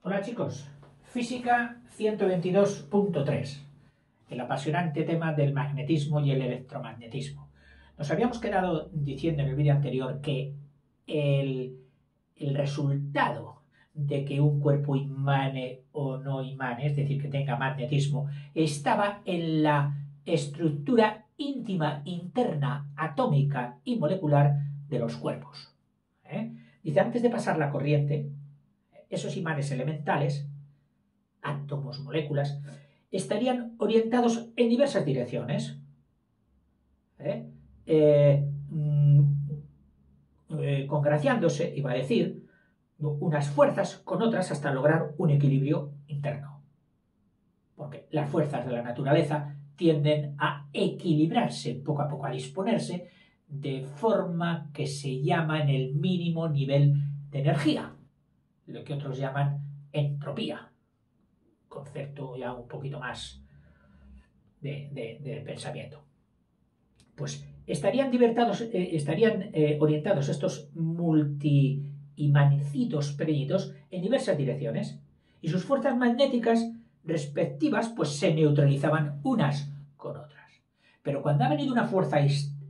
Hola chicos, Física 122.3, el apasionante tema del magnetismo y el electromagnetismo. Nos habíamos quedado diciendo en el vídeo anterior que el, el resultado de que un cuerpo imane o no imane, es decir, que tenga magnetismo, estaba en la estructura íntima, interna, atómica y molecular de los cuerpos. Dice, antes de pasar la corriente, esos imanes elementales, átomos, moléculas, estarían orientados en diversas direcciones. ¿eh? Eh, mm, Congraciándose, iba a decir, unas fuerzas con otras hasta lograr un equilibrio interno. Porque las fuerzas de la naturaleza tienden a equilibrarse poco a poco, a disponerse de forma que se llama en el mínimo nivel de energía, lo que otros llaman entropía, concepto ya un poquito más de pensamiento. Pues estarían orientados estos multi-imancitos pequeñitos en diversas direcciones y sus fuerzas magnéticas respectivas pues se neutralizaban unas con otras. Pero cuando ha venido una fuerza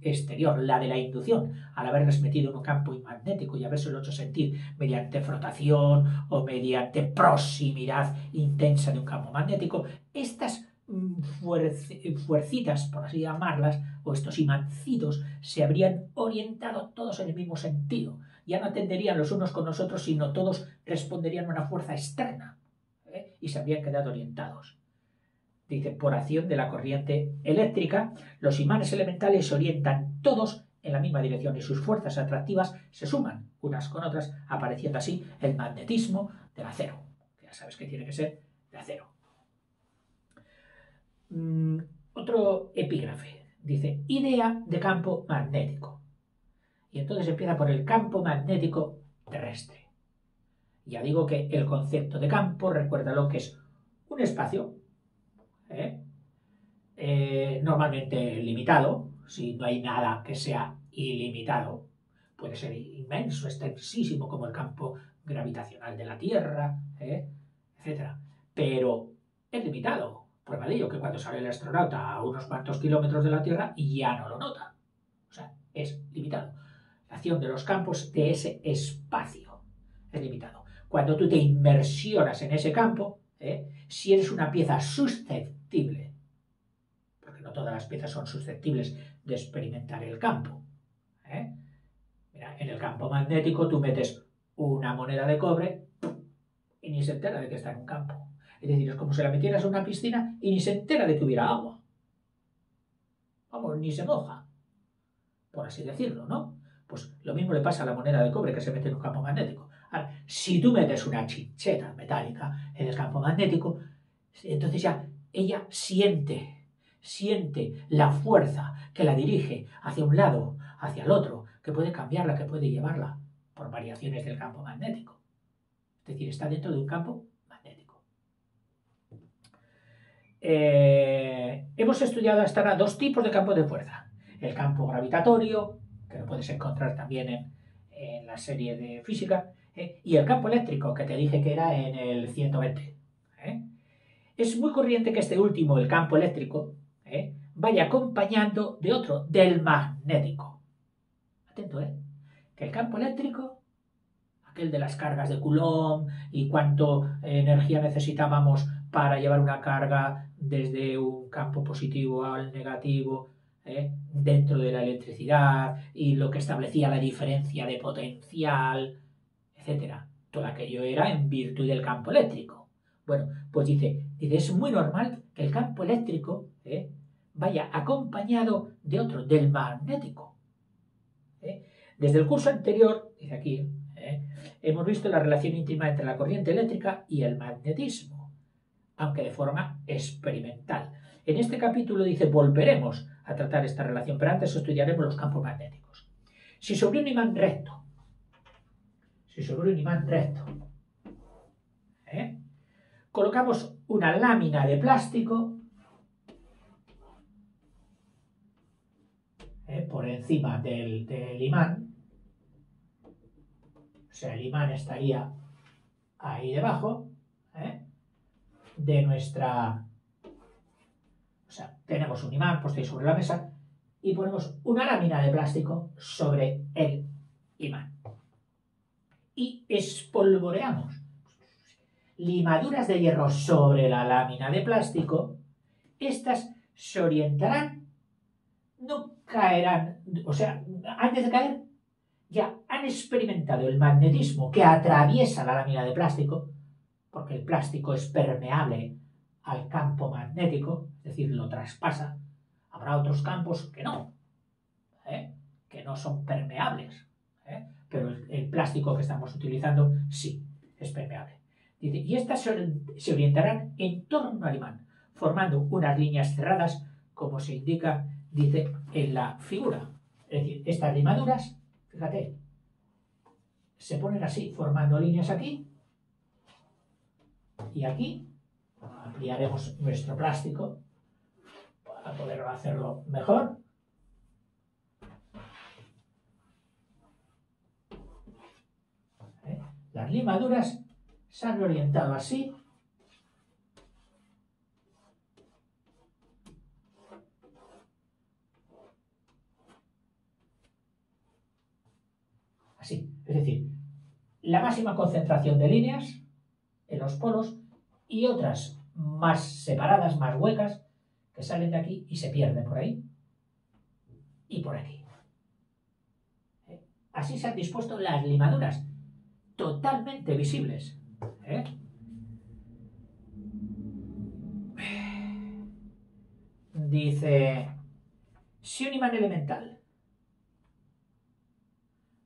exterior, la de la inducción, al haberles metido en un campo magnético y habérselo hecho sentir mediante frotación o mediante proximidad intensa de un campo magnético, estas fuercitas, por así llamarlas, o estos imancitos, se habrían orientado todos en el mismo sentido. Ya no atenderían los unos con los otros, sino todos responderían a una fuerza externa, y se habrían quedado orientados. Dice, por acción de la corriente eléctrica, los imanes elementales se orientan todos en la misma dirección y sus fuerzas atractivas se suman unas con otras, apareciendo así el magnetismo del acero. Ya sabes que tiene que ser de acero. Otro epígrafe. Dice, idea de campo magnético. Y entonces empieza por el campo magnético terrestre. Ya digo que el concepto de campo, recuerda lo que es un espacio, normalmente limitado, si no hay nada que sea ilimitado, puede ser inmenso, extensísimo, como el campo gravitacional de la Tierra, etc. Pero es limitado. Prueba de ello que cuando sale el astronauta a unos cuantos kilómetros de la Tierra ya no lo nota. O sea, es limitado. La acción de los campos de ese espacio es limitado. Cuando tú te inmersionas en ese campo, si eres una pieza susceptible, porque no todas las piezas son susceptibles de experimentar el campo. Mira, en el campo magnético tú metes una moneda de cobre y ni se entera de que está en un campo. Es decir, es como si la metieras en una piscina y ni se entera de que hubiera agua. Vamos, ni se moja, por así decirlo, ¿no? Pues lo mismo le pasa a la moneda de cobre que se mete en un campo magnético. Ahora, si tú metes una chincheta metálica en el campo magnético, entonces ya ella siente la fuerza que la dirige hacia un lado, hacia el otro, que puede cambiarla, que puede llevarla por variaciones del campo magnético. Es decir, está dentro de un campo magnético. Hemos estudiado hasta ahora dos tipos de campos de fuerza. El campo gravitatorio, que lo puedes encontrar también en la serie de física, y el campo eléctrico, que te dije que era en el 120. Es muy corriente que este último, el campo eléctrico, vaya acompañando de otro, del magnético. Atento, que el campo eléctrico, aquel de las cargas de Coulomb y cuánto energía necesitábamos para llevar una carga desde un campo positivo al negativo, dentro de la electricidad, y lo que establecía la diferencia de potencial, etcétera. Todo aquello era en virtud del campo eléctrico. Bueno, pues dice, es muy normal que el campo eléctrico vaya acompañado de otro, del magnético. Desde el curso anterior, dice aquí, hemos visto la relación íntima entre la corriente eléctrica y el magnetismo, aunque de forma experimental. En este capítulo dice, volveremos a tratar esta relación, pero antes estudiaremos los campos magnéticos. Si sobre un imán recto, colocamos una lámina de plástico por encima del imán, o sea, el imán estaría ahí debajo, de nuestra... O sea, tenemos un imán puesto ahí sobre la mesa y ponemos una lámina de plástico sobre el imán. Y espolvoreamos limaduras de hierro sobre la lámina de plástico. Estas se orientarán, no caerán, o sea, antes de caer ya han experimentado el magnetismo que atraviesa la lámina de plástico, porque el plástico es permeable al campo magnético, es decir, lo traspasa. Habrá otros campos que no son permeables, pero el plástico que estamos utilizando sí es permeable. Dice, y estas se orientarán en torno al imán, formando unas líneas cerradas, como se indica, dice, en la figura. Es decir, estas limaduras, fíjate, se ponen así, formando líneas aquí y aquí. Ampliaremos nuestro plástico para poder hacerlo mejor. Las limaduras se han orientado así. Así, es decir, la máxima concentración de líneas en los polos y otras más separadas, más huecas, que salen de aquí y se pierden por ahí y por aquí. Así se han dispuesto las limaduras, totalmente visibles. Dice, si un imán elemental,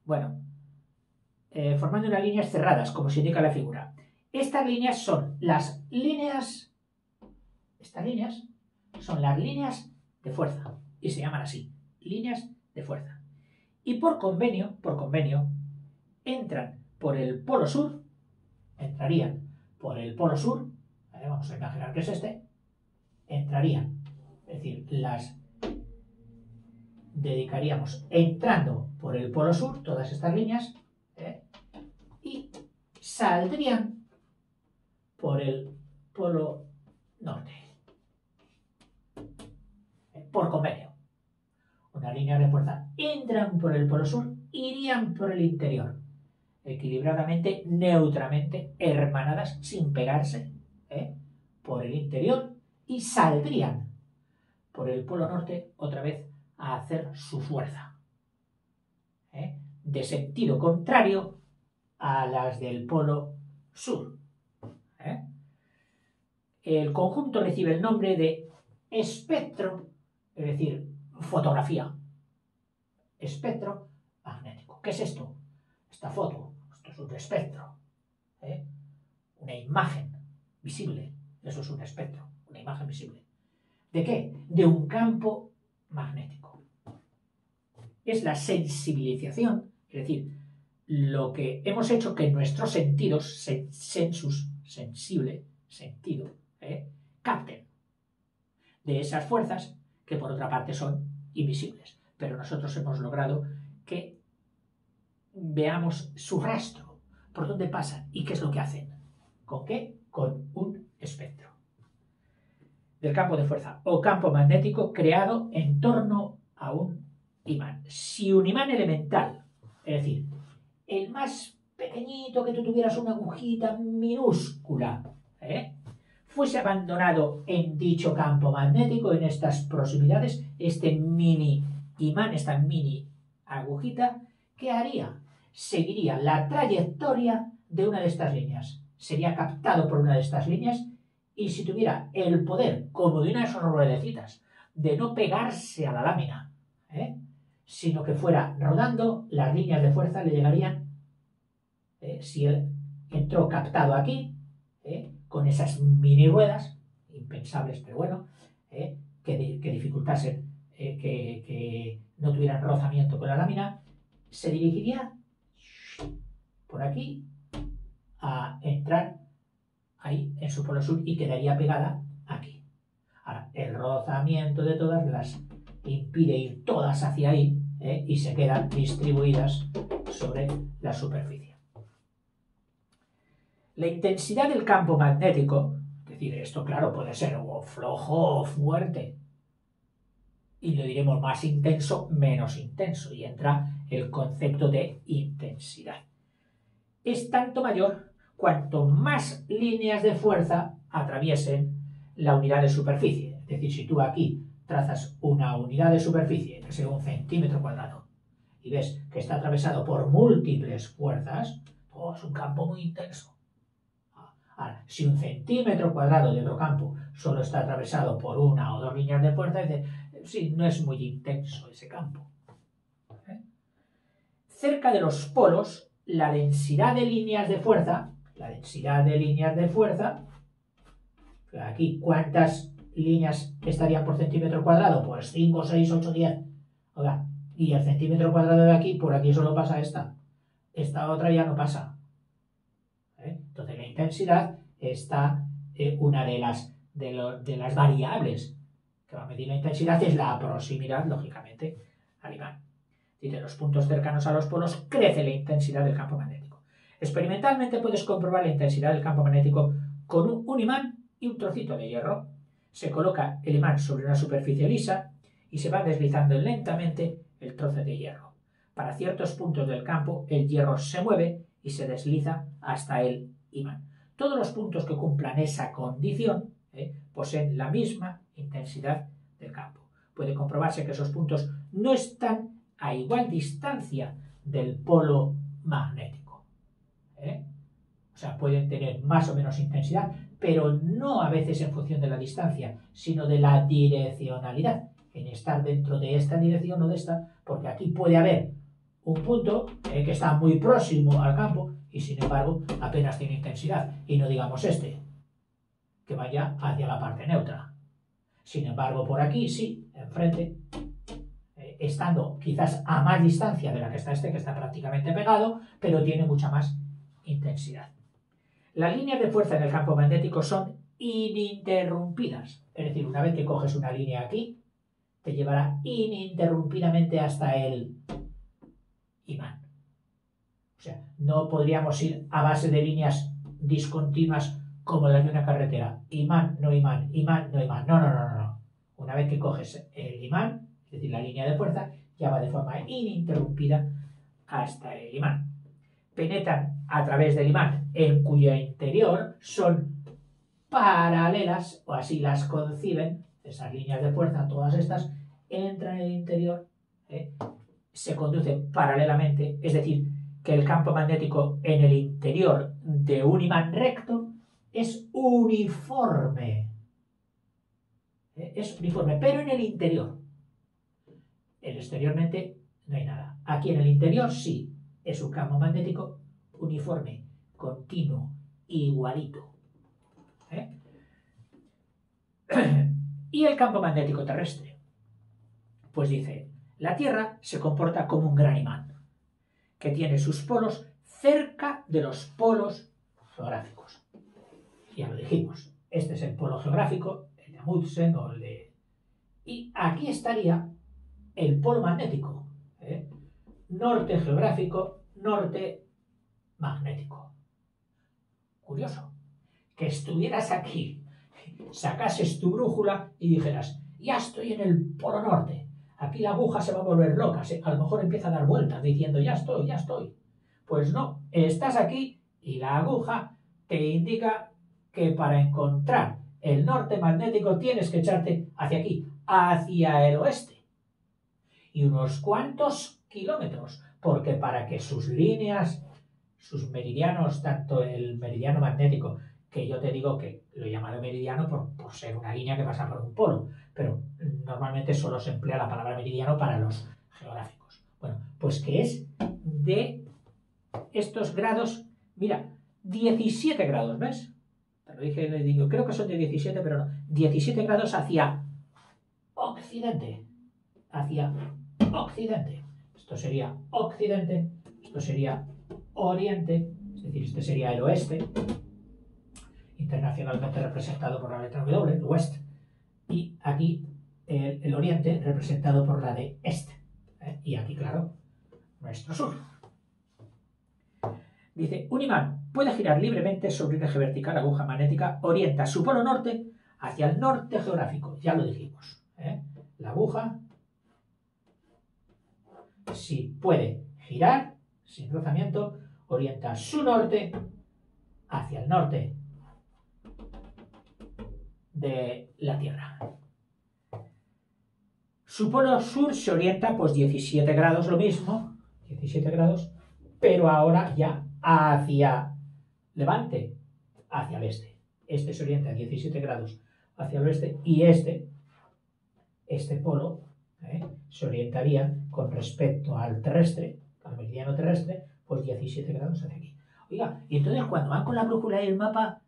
bueno, formando unas líneas cerradas, como se indica en la figura. Estas líneas son las líneas, son las líneas de fuerza, y se llaman así, líneas de fuerza. Y por convenio, entran por el polo sur, entrarían por el polo sur, vamos a imaginar que es este, entrarían, es decir, las dedicaríamos entrando por el polo sur, todas estas líneas, y saldrían por el polo norte, por convenio. Una línea de fuerza entran por el polo sur, irían por el interior, equilibradamente, neutramente, hermanadas, sin pegarse, por el interior, y saldrían por el polo norte otra vez a hacer su fuerza, de sentido contrario a las del polo sur. El conjunto recibe el nombre de espectro, es decir, fotografía, espectro magnético. ¿Qué es esto? Esta foto, esto es un espectro, una imagen visible, eso es un espectro, una imagen visible. ¿De qué? De un campo magnético. Es la sensibilización, es decir, lo que hemos hecho que nuestros sentidos, sensus, sensible, sentido, capten de esas fuerzas que por otra parte son invisibles. Pero nosotros hemos logrado que veamos su rastro, por dónde pasan y qué es lo que hacen. ¿Con qué? Con un espectro del campo de fuerza o campo magnético creado en torno a un imán. Si un imán elemental, es decir, el más pequeñito, que tú tuvieras una agujita minúscula, fuese abandonado en dicho campo magnético, en estas proximidades, este mini imán, esta mini agujita, ¿qué haría? Seguiría la trayectoria de una de estas líneas. Sería captado por una de estas líneas y si tuviera el poder, como de unas ruedecitas, de no pegarse a la lámina, sino que fuera rodando, las líneas de fuerza le llegarían, si él entró captado aquí, con esas mini ruedas, impensables, pero bueno, que dificultasen, que no tuvieran rozamiento con la lámina, se dirigiría por aquí a entrar ahí en su polo sur y quedaría pegada aquí. Ahora, el rozamiento de todas las impide ir todas hacia ahí, y se quedan distribuidas sobre la superficie. La intensidad del campo magnético, es decir, esto claro puede ser o flojo o fuerte. Y lo diremos más intenso, menos intenso. Y entra el concepto de intensidad. Es tanto mayor cuanto más líneas de fuerza atraviesen la unidad de superficie. Es decir, si tú aquí trazas una unidad de superficie, que sea 1 centímetro cuadrado, y ves que está atravesado por múltiples fuerzas, es un campo muy intenso. Ahora, si 1 centímetro cuadrado de otro campo solo está atravesado por 1 o 2 líneas de fuerza, dice, sí, no es muy intenso ese campo. Cerca de los polos, la densidad de líneas de fuerza, aquí, ¿cuántas líneas estarían por centímetro cuadrado? Pues 5, 6, 8, 10. Oiga, y el centímetro cuadrado de aquí, por aquí solo pasa esta. Esta otra ya no pasa. Entonces la intensidad está, una de las variables que va a medir la intensidad es la proximidad, lógicamente, al imán. Y de los puntos cercanos a los polos crece la intensidad del campo magnético. Experimentalmente puedes comprobar la intensidad del campo magnético con un imán y un trocito de hierro. Se coloca el imán sobre una superficie lisa y se va deslizando lentamente el trozo de hierro. Para ciertos puntos del campo, el hierro se mueve y se desliza hasta el imán. Todos los puntos que cumplan esa condición poseen la misma intensidad del campo. Puede comprobarse que esos puntos no están a igual distancia del polo magnético. O sea, pueden tener más o menos intensidad, pero no a veces en función de la distancia, sino de la direccionalidad, en estar dentro de esta dirección o de esta, porque aquí puede haber un punto que está muy próximo al campo y sin embargo apenas tiene intensidad, y no digamos este, que vaya hacia la parte neutra. Sin embargo, por aquí sí, enfrente, estando quizás a más distancia de la que está este, que está prácticamente pegado, pero tiene mucha más intensidad. Las líneas de fuerza en el campo magnético son ininterrumpidas. Es decir, una vez que coges una línea aquí, te llevará ininterrumpidamente hasta el imán. O sea, no podríamos ir a base de líneas discontinuas como las de una carretera. Imán, no imán, imán, no imán. No. Una vez que coges el imán, es decir, la línea de fuerza, ya va de forma ininterrumpida hasta el imán. Penetran a través del imán, en cuyo interior son paralelas, o así las conciben, esas líneas de fuerza, todas estas, entran en el interior, se conducen paralelamente, es decir, que el campo magnético en el interior de un imán recto es uniforme. Es uniforme, pero en el interior. Exteriormente no hay nada. Aquí en el interior sí, es un campo magnético uniforme, continuo, igualito. ¿Y el campo magnético terrestre? Pues dice, la Tierra se comporta como un gran imán, que tiene sus polos cerca de los polos geográficos. Ya lo dijimos, este es el polo geográfico, el de Amundsen o el de... Y aquí estaría el polo magnético, norte geográfico, norte magnético. Curioso, que estuvieras aquí, sacases tu brújula y dijeras, ya estoy en el polo norte, aquí la aguja se va a volver loca, a lo mejor empieza a dar vueltas diciendo, ya estoy. Pues no, estás aquí y la aguja te indica que para encontrar el norte magnético tienes que echarte hacia aquí, hacia el oeste. Y unos cuantos kilómetros, porque para que sus líneas, sus meridianos, tanto el meridiano magnético, que yo te digo que lo he llamado meridiano por ser una línea que pasa por un polo, pero normalmente solo se emplea la palabra meridiano para los geográficos. Bueno, pues que es de estos grados, mira, 17 grados, ¿ves? Te lo dije, le digo, creo que son de 17, pero no, 17 grados hacia occidente, Esto sería occidente, esto sería oriente, es decir, este sería el oeste, internacionalmente representado por la letra W, el west, y aquí el oriente representado por la de este, y aquí, claro, nuestro sur. Dice, un imán puede girar libremente sobre un eje vertical, aguja magnética, orienta su polo norte hacia el norte geográfico. Ya lo dijimos. La aguja, si puede girar, sin rozamiento, orienta su norte hacia el norte de la Tierra. Su polo sur se orienta pues 17 grados, lo mismo, 17 grados, pero ahora ya hacia levante, hacia el este. Este se orienta a 17 grados hacia el oeste y este polo se orientaría con respecto al terrestre, al meridiano terrestre, pues 17 grados hacia aquí. Oiga, y entonces cuando van con la brújula y el mapa,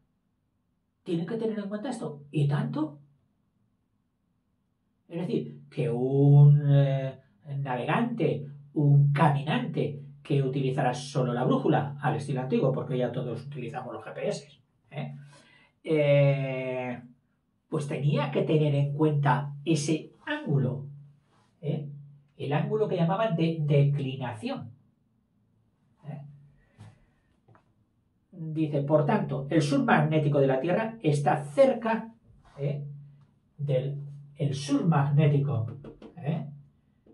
tienen que tener en cuenta esto. ¿Y tanto? Es decir, que un navegante, un caminante que utilizara solo la brújula, al estilo antiguo, porque ya todos utilizamos los GPS, pues tenía que tener en cuenta ese ángulo, el ángulo que llamaban de declinación. Dice, por tanto, el sur magnético de la Tierra está cerca del sur magnético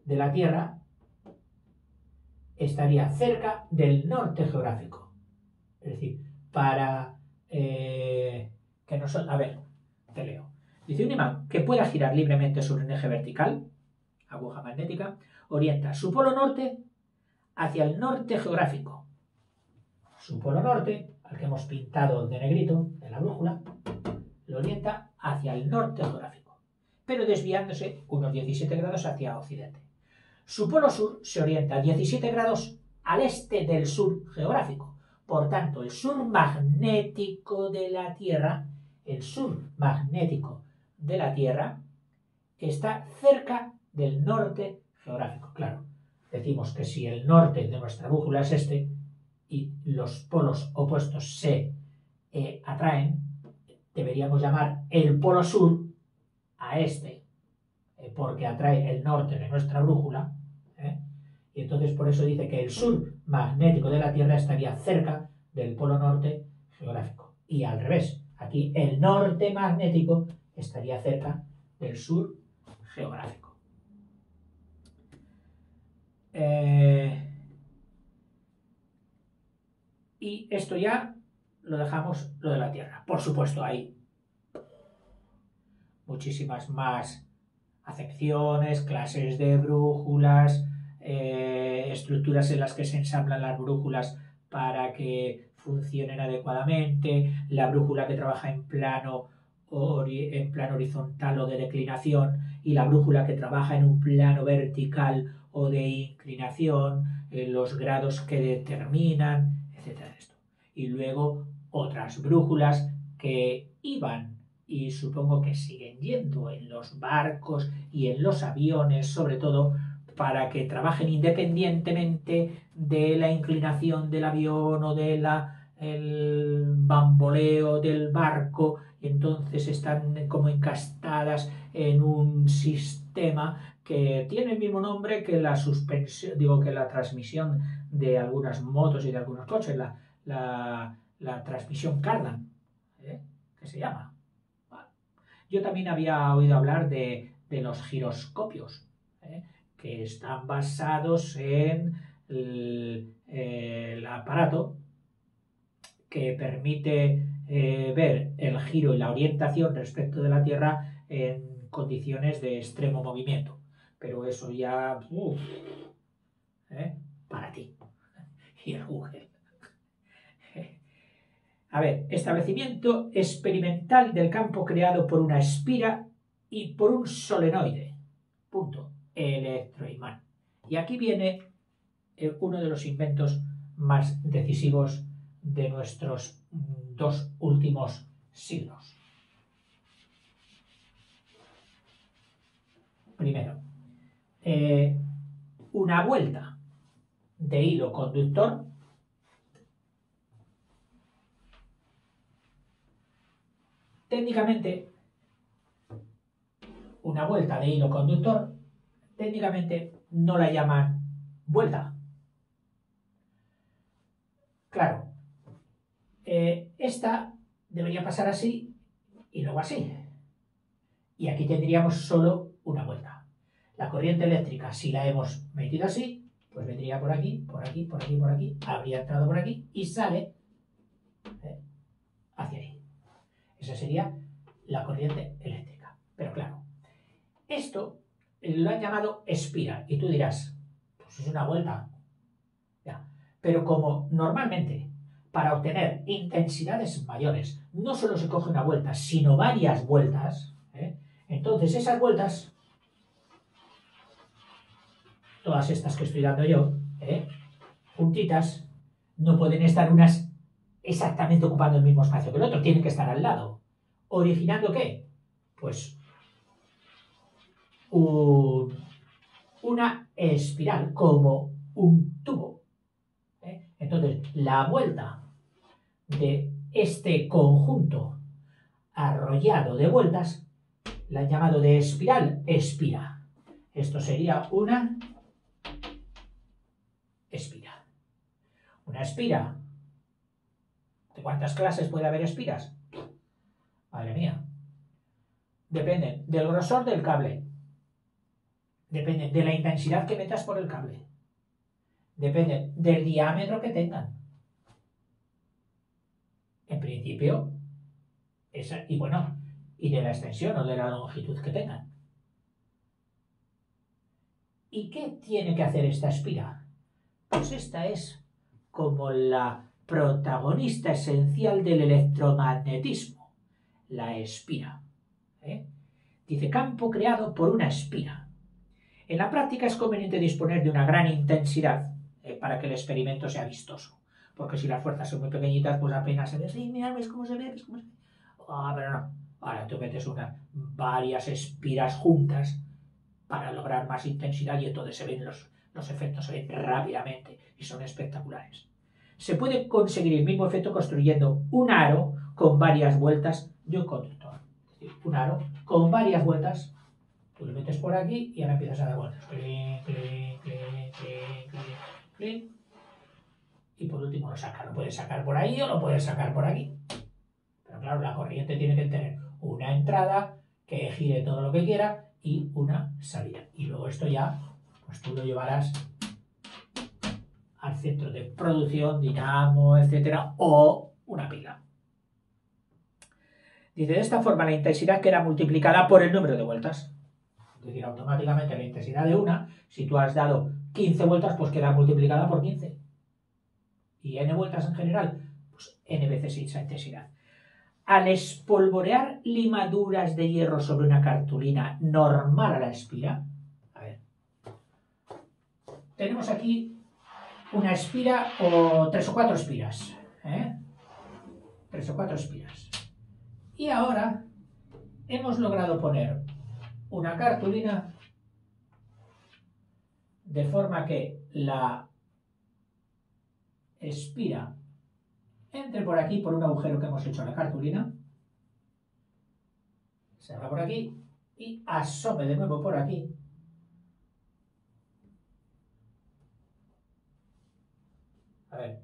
de la Tierra estaría cerca del norte geográfico. Es decir, para que no son... A ver, te leo. Dice, un imán que pueda girar libremente sobre un eje vertical, aguja magnética, orienta su polo norte hacia el norte geográfico. Su polo norte, al que hemos pintado de negrito en la brújula, lo orienta hacia el norte geográfico, pero desviándose unos 17 grados hacia occidente. Su polo sur se orienta 17 grados al este del sur geográfico. Por tanto, el sur magnético de la Tierra, está cerca del norte geográfico. Claro, decimos que si el norte de nuestra brújula es este y los polos opuestos se atraen, deberíamos llamar el polo sur a este, porque atrae el norte de nuestra brújula, y entonces por eso dice que el sur magnético de la Tierra estaría cerca del polo norte geográfico. Y al revés, aquí el norte magnético estaría cerca del sur geográfico. Y esto ya lo dejamos, lo de la Tierra. Por supuesto, hay muchísimas más acepciones, clases de brújulas, estructuras en las que se ensamblan las brújulas para que funcionen adecuadamente, la brújula que trabaja en plano horizontal o de declinación y la brújula que trabaja en un plano vertical o de inclinación, los grados que determinan, etcétera. Y luego otras brújulas que iban y supongo que siguen yendo en los barcos y en los aviones, sobre todo, para que trabajen independientemente de la inclinación del avión o de el bamboleo del barco, y entonces están como encastadas en un sistema que tiene el mismo nombre que la suspensión, que la transmisión de algunas motos y de algunos coches, la transmisión Cardan, que se llama. Yo también había oído hablar de los giroscopios, que están basados en el aparato que permite ver el giro y la orientación respecto de la Tierra en condiciones de extremo movimiento. Pero eso ya... para ti. Y el Google. A ver, establecimiento experimental del campo creado por una espira y por un solenoide. Punto. Electroimán. Y aquí viene uno de los inventos más decisivos de nuestros 2 últimos siglos. Primero, una vuelta de hilo conductor técnicamente no la llaman vuelta. Claro, esta debería pasar así y luego así. Y aquí tendríamos solo una vuelta. La corriente eléctrica, si la hemos metido así, pues vendría por aquí, por aquí, por aquí, por aquí, habría entrado por aquí y sale hacia ahí. Esa sería la corriente eléctrica. Pero claro, esto lo han llamado espira. Y tú dirás, pues es una vuelta. Ya. Pero como normalmente para obtener intensidades mayores no solo se coge una vuelta, sino varias vueltas, entonces esas vueltas, todas estas que estoy dando yo, juntitas, no pueden estar unas exactamente ocupando el mismo espacio que el otro, tienen que estar al lado. ¿Originando qué? Pues una espiral, como un tubo. Entonces, la vuelta de este conjunto arrollado de vueltas la han llamado de espiral, espira. Esto sería una espira. Una espira. ¿De cuántas clases puede haber espiras? Madre mía. Depende del grosor del cable. Depende de la intensidad que metas por el cable. Depende del diámetro que tengan. En principio, y bueno, y de la extensión o de la longitud que tengan. ¿Y qué tiene que hacer esta espira? Pues esta es como la protagonista esencial del electromagnetismo, la espira. Dice, campo creado por una espira. En la práctica es conveniente disponer de una gran intensidad para que el experimento sea vistoso. Porque si las fuerzas son muy pequeñitas, pues apenas se ve. Sí, mira, ¿ves cómo se ve? ¿Ves cómo se ve? Pero no. Ahora tú metes varias espiras juntas para lograr más intensidad y entonces se ven los efectos, se ven rápidamente y son espectaculares. Se puede conseguir el mismo efecto construyendo un aro con varias vueltas de un conductor. Es decir, un aro con varias vueltas. Tú lo metes por aquí y ahora empiezas a dar vueltas. Clin, clin, clin, clin, clin, clin. Y por último lo sacas. Lo puedes sacar por ahí o lo puedes sacar por aquí. Pero claro, la corriente tiene que tener una entrada que gire todo lo que quiera y una salida. Y luego esto ya, pues tú lo llevarás al centro de producción, dinamo, etcétera, o una pila. Dice, de esta forma la intensidad queda multiplicada por el número de vueltas. Es decir, automáticamente la intensidad de una, si tú has dado 15 vueltas, pues queda multiplicada por 15. Y n vueltas en general, pues n veces esa intensidad. Al espolvorear limaduras de hierro sobre una cartulina normal a la espira, a ver, tenemos aquí una espira o 3 o 4 espiras, 3 o 4 espiras. Y ahora hemos logrado poner una cartulina de forma que la espira entre por aquí, por un agujero que hemos hecho en la cartulina, se va por aquí y asome de nuevo por aquí. A ver.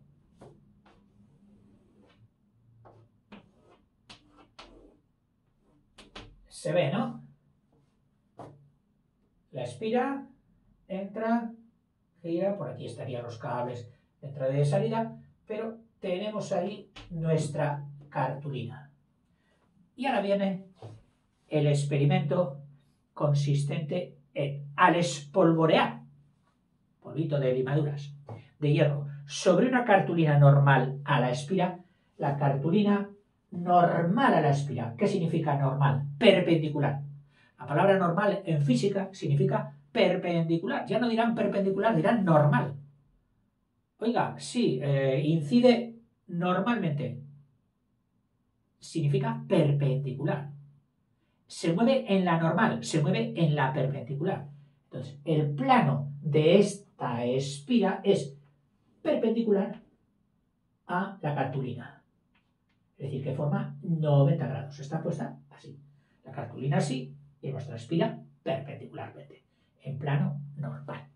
Se ve, ¿no? La espira entra, gira, por aquí estarían los cables de entrada y de salida, pero tenemos ahí nuestra cartulina. Y ahora viene el experimento consistente en, al espolvorear, polvito de limaduras de hierro, sobre una cartulina normal a la espira, la cartulina normal a la espira. ¿Qué significa normal? Perpendicular. La palabra normal en física significa perpendicular. Ya no dirán perpendicular, dirán normal. Oiga, sí, incide normalmente. Significa perpendicular. Se mueve en la normal, se mueve en la perpendicular. Entonces, el plano de esta espira es perpendicular a la cartulina. Es decir, que forma 90 grados. Está puesta así. La cartulina así y nuestra espira perpendicularmente, en plano normal.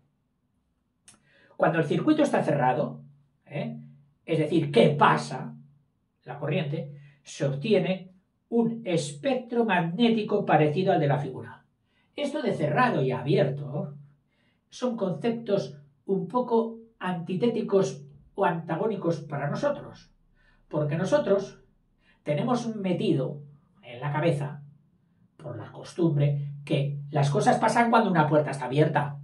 Cuando el circuito está cerrado, es decir, ¿qué pasa? la corriente, se obtiene un espectro magnético parecido al de la figura. Esto de cerrado y abierto son conceptos un poco antitéticos o antagónicos para nosotros, porque nosotros tenemos metido en la cabeza, por la costumbre, que las cosas pasan cuando una puerta está abierta.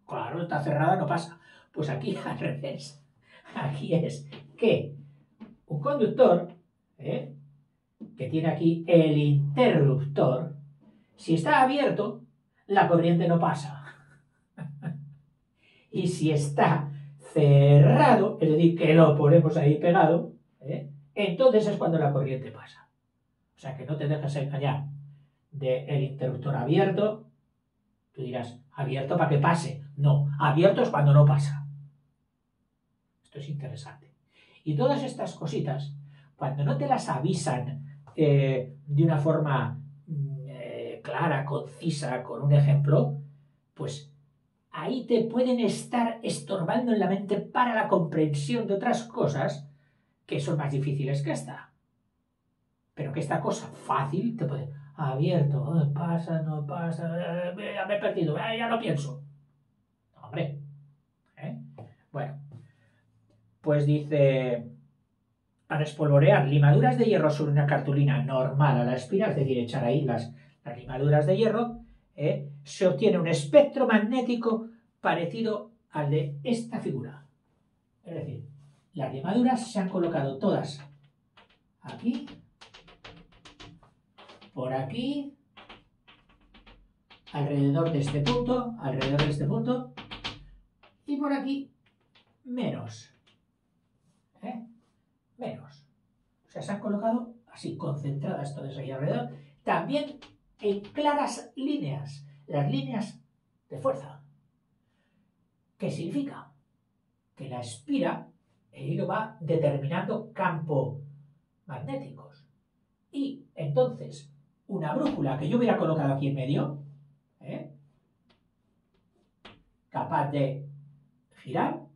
Claro, está cerrada, no pasa. Pues aquí al revés. Aquí es que un conductor, que tiene aquí el interruptor, si está abierto, la corriente no pasa. Y si está cerrado, es decir, que lo ponemos ahí pegado, entonces es cuando la corriente pasa. O sea, que no te dejes engañar del interruptor abierto. Tú dirás, abierto para que pase. No, abierto es cuando no pasa. Esto es interesante. Y todas estas cositas, cuando no te las avisan de una forma clara, concisa, con un ejemplo, pues ahí te pueden estar estorbando en la mente para la comprensión de otras cosas que son más difíciles que esta. Pero que esta cosa fácil te puede... Abierto, pasa, no pasa, ya me he perdido, ya no pienso. No, hombre. Bueno, pues dice... Para espolvorear limaduras de hierro sobre una cartulina normal a la espira, es decir, echar ahí las limaduras de hierro, se obtiene un espectro magnético parecido al de esta figura. Es decir, las limaduras se han colocado todas aquí, por aquí, alrededor de este punto, y por aquí menos. Menos. O sea, se han colocado así, concentradas todas ahí alrededor, también en claras líneas, las líneas de fuerza. ¿Qué significa? Que la espira, el hilo va determinando campos magnéticos. Y entonces, una brújula que yo hubiera colocado aquí en medio, capaz de girar,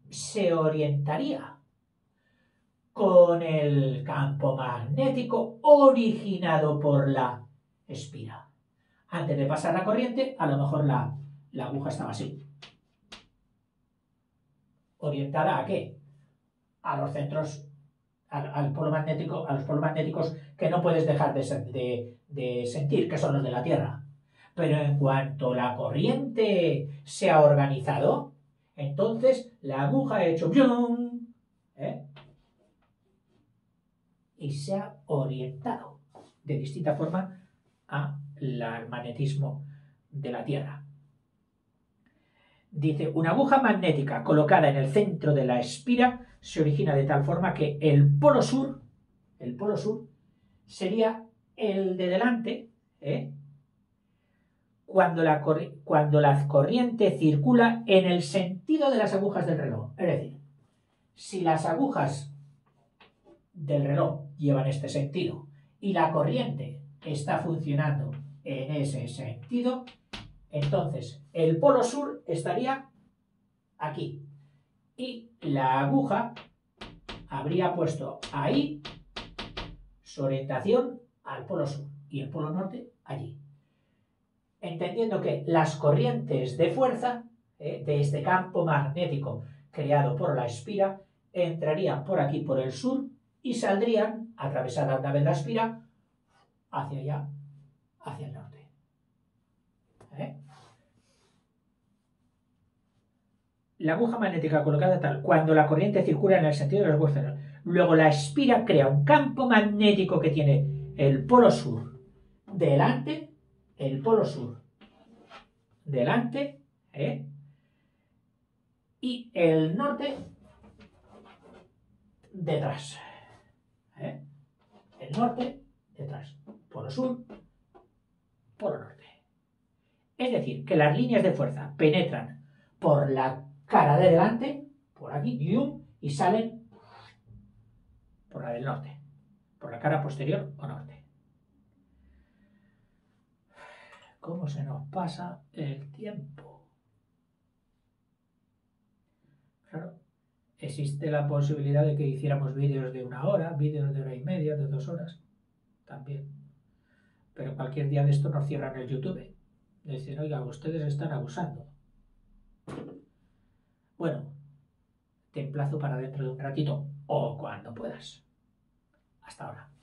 se orientaría con el campo magnético originado por la espira. Antes de pasar la corriente, a lo mejor la aguja estaba así. ¿Orientada a qué? A los centros, al polo magnético, a los polos magnéticos que no puedes dejar de sentir, que son los de la Tierra. Pero en cuanto la corriente se ha organizado, entonces la aguja ha hecho ¡pium! Y se ha orientado de distinta forma al magnetismo de la Tierra. Dice, una aguja magnética colocada en el centro de la espira se origina de tal forma que el polo sur sería el de delante, cuando la corriente circula en el sentido de las agujas del reloj. Es decir, si las agujas del reloj llevan este sentido y la corriente está funcionando en ese sentido, entonces el polo sur estaría aquí y la aguja habría puesto ahí su orientación al polo sur y el polo norte allí. Entendiendo que las corrientes de fuerza de este campo magnético creado por la espira entrarían por aquí por el sur y saldrían, atravesada una vez la espira, hacia allá, hacia el norte. La aguja magnética colocada tal, cuando la corriente circula en el sentido de los huesos. Luego la espira crea un campo magnético que tiene el polo sur delante, el polo sur delante, y el norte detrás. El norte detrás. Polo sur, polo norte. Es decir, que las líneas de fuerza penetran por la cara de delante, por aquí, y salen por la del norte, por la cara posterior o norte. ¿Cómo se nos pasa el tiempo? Claro, Existe la posibilidad de que hiciéramos vídeos de 1 hora, vídeos de 1 hora y media, de 2 horas, también. Pero cualquier día de esto nos cierran el YouTube. Dicen, oiga, ustedes están abusando. Bueno, te emplazo para dentro de un ratito o cuando puedas. Hasta ahora.